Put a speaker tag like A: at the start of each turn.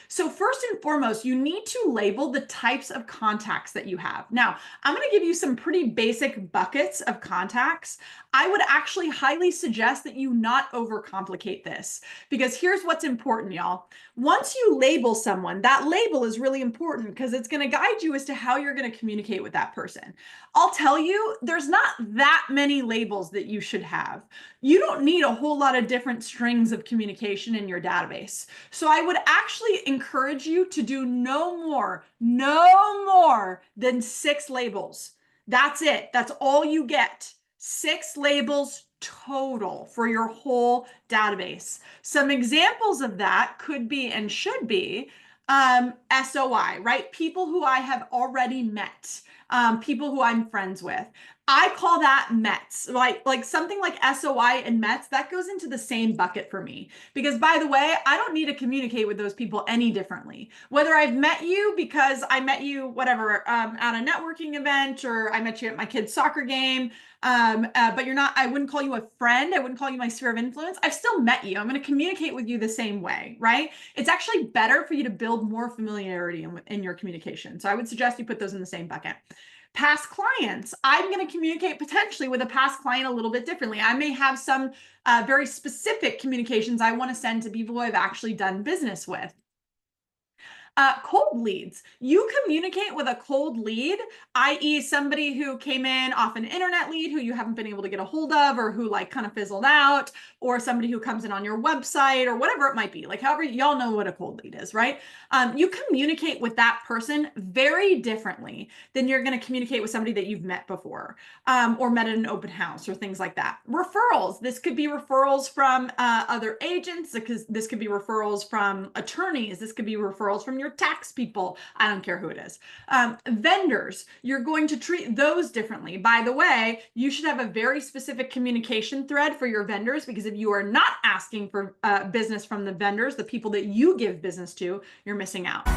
A: So first and foremost, you need to label the types of contacts that you have. Now, I'm going to give you some pretty basic buckets of contacts. I would actually highly suggest that you not overcomplicate this, because here's what's important, y'all. Once you label someone, that label is really important because it's going to guide you as to how you're going to communicate with that person. I'll tell you, there's not that many labels that you should have. You don't need a whole lot of different strings of communication in your database. So I would actually encourage you to do no more than 6 labels. That's it. That's all you get. 6 labels total for your whole database. Some examples of that could be and should be SOI, right? People who I have already met, people who I'm friends with. I call that Mets, like something like SOI and Mets, that goes into the same bucket for me. Because by the way, I don't need to communicate with those people any differently. Whether I've met you because I met you, whatever, at a networking event, or I met you at my kid's soccer game, but you're not, I wouldn't call you a friend. I wouldn't call you my sphere of influence. I've still met you. I'm going to communicate with you the same way, right? It's actually better for you to build more familiarity in your communication. So I would suggest you put those in the same bucket. Past clients, I'm going to communicate potentially with a past client a little bit differently. I may have some very specific communications I want to send to people who I've actually done business with. Cold leads. You communicate with a cold lead, i.e. somebody who came in off an internet lead who you haven't been able to get a hold of, or who like kind of fizzled out, or somebody who comes in on your website, or whatever it might be. Like however, y'all know what a cold lead is, right? You communicate with that person very differently than you're going to communicate with somebody that you've met before, or met at an open house or things like that. Referrals. This could be referrals from other agents, because this could be referrals from attorneys. This could be referrals from your tax people. I don't care who it is. Vendors, you're going to treat those differently. By the way, you should have a very specific communication thread for your vendors, because if you are not asking for business from the vendors, the people that you give business to, you're missing out.